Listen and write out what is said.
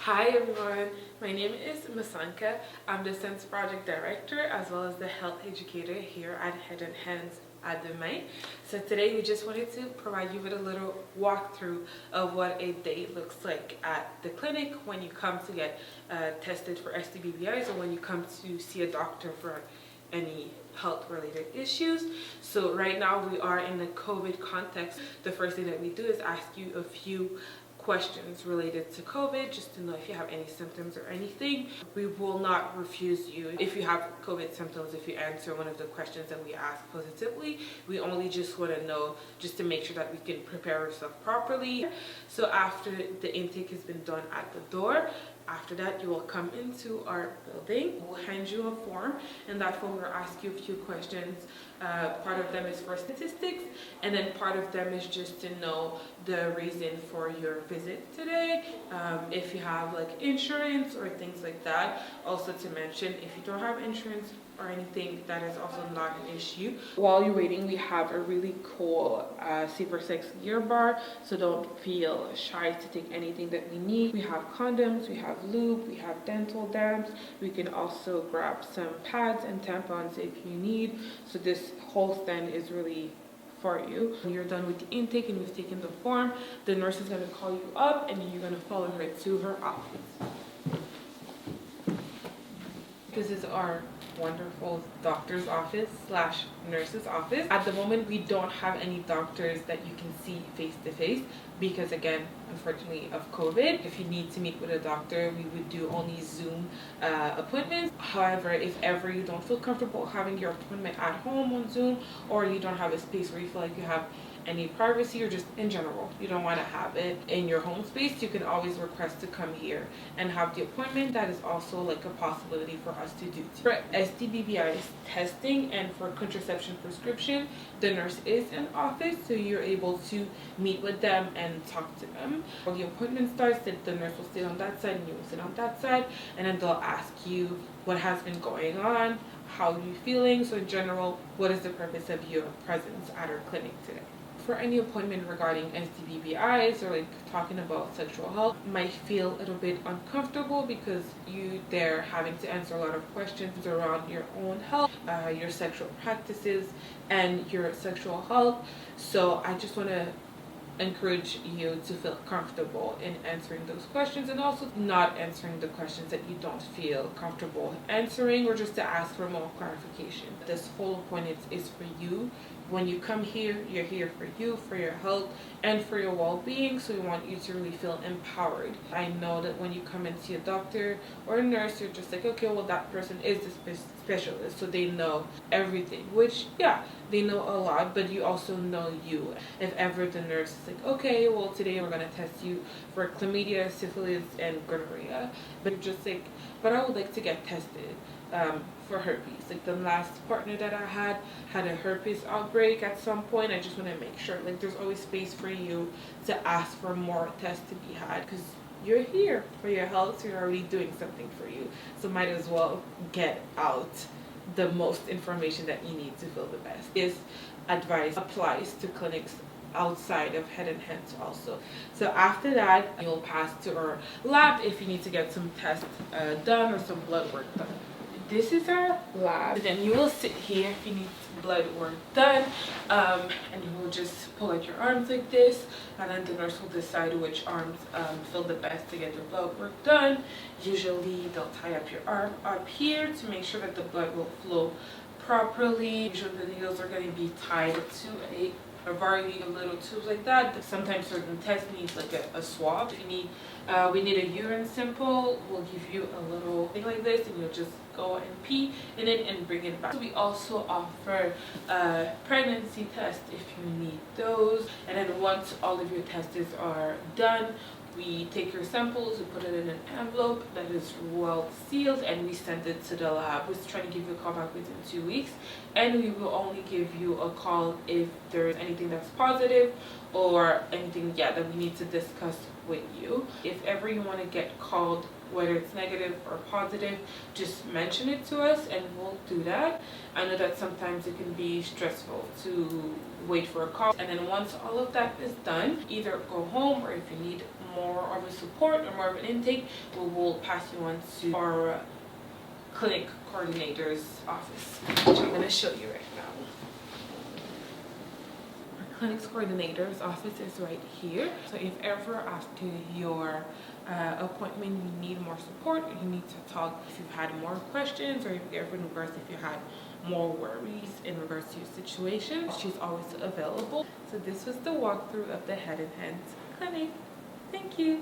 Hi everyone, my name is Masanka. I'm the Sense Project Director as well as the Health Educator here at Head and Hands at the May. So today we just wanted to provide you with a little walkthrough of what a day looks like at the clinic when you come to get tested for STBBIs or when you come to see a doctor for any health related issues. So right now we are in the COVID context. The first thing that we do is ask you a few questions related to COVID just to know if you have any symptoms or anything. We will not refuse you if you have COVID symptoms if you answer one of the questions that we ask positively. We only just want to know just to make sure that we can prepare ourselves properly. So after the intake has been done at the door, after that, you will come into our building. We'll hand you a form, and that form will ask you a few questions. Part of them is for statistics, and then part of them is just to know the reason for your visit today. If you have like insurance or things like that. Also to mention, if you don't have insurance or anything, that is also not an issue. While you're waiting, we have a really cool Super 6 gear bar, so don't feel shy to take anything that we need. We have condoms, we have lube, we have dental dams. We can also grab some pads and tampons if you need. So this whole stand is really for you. When you're done with the intake and we've taken the form, the nurse is going to call you up and you're going to follow her to her office. This is our wonderful doctor's office slash nurse's office. At the moment, we don't have any doctors that you can see face to face because, again, unfortunately of COVID. If you need to meet with a doctor, we would do only Zoom appointments. However, if ever you don't feel comfortable having your appointment at home on Zoom, or you don't have a space where you feel like you have any privacy, or just in general you don't want to have it in your home space, you can always request to come here and have the appointment. That is also like a possibility for us to do. For STBBI's testing and for contraception prescription, the nurse is in office, so you're able to meet with them and talk to them. When the appointment starts, the nurse will sit on that side and you will sit on that side, and then they'll ask you what has been going on, how are you feeling. So in general, what is the purpose of your presence at our clinic today? For any appointment regarding STBBIs or like talking about sexual health, might feel a little bit uncomfortable because they're having to answer a lot of questions around your own health, your sexual practices, and your sexual health. So I just want to encourage you to feel comfortable in answering those questions, and also not answering the questions that you don't feel comfortable answering, or just to ask for more clarification. This whole appointment is for you. When you come here, you're here for you, for your health, and for your well-being, so we want you to really feel empowered. I know that when you come and see a doctor or a nurse, you're just like, okay, well, that person is the specialist, so they know everything, which, yeah, they know a lot, but you also know you. If ever the nurse is like, okay, well, today we're going to test you for chlamydia, syphilis, and gonorrhea, but you're just like, but I would like to get tested for herpes. Like the last partner that I had a herpes outbreak at some point. I just want to make sure, like, there's always space for you to ask for more tests to be had, because you're here for your health, so you're already doing something for you, so might as well get out the most information that you need to feel the best. This advice applies to clinics outside of Head and Hands also. So after that, you'll pass to our lab if you need to get some tests done or some blood work done. This is our lab. And then you will sit here if you need blood work done, and you will just pull out your arms like this, and then the nurse will decide which arms feel the best to get your blood work done. Usually they'll tie up your arm up here to make sure that the blood will flow properly. Usually the needles are going to be tied to a variety of little tubes like that. Sometimes certain tests needs like a swab. If you need, we need a urine sample, we'll give you a little thing like this, and you'll just go and pee in it and bring it back. So we also offer pregnancy tests if you need those. And then once all of your tests are done, we take your samples, we put it in an envelope that is well sealed, and we send it to the lab. We're trying to give you a call back within 2 weeks, and we will only give you a call if there is anything that's positive or anything, yeah, that we need to discuss with you. If ever you want to get called, whether it's negative or positive, just mention it to us and we'll do that. I know that sometimes it can be stressful to wait for a call, and then once all of that is done, either go home, or if you need more of a support or more of an intake, we will pass you on to our clinic coordinator's office, which I'm going to show you right now. Our clinics coordinator's office is right here. So if ever after your appointment you need more support, you need to talk, if you've had more questions, or if you ever in regards if you had more worries in regards to your situation, she's always available. So this was the walkthrough of the Head and Hands Clinic. Thank you.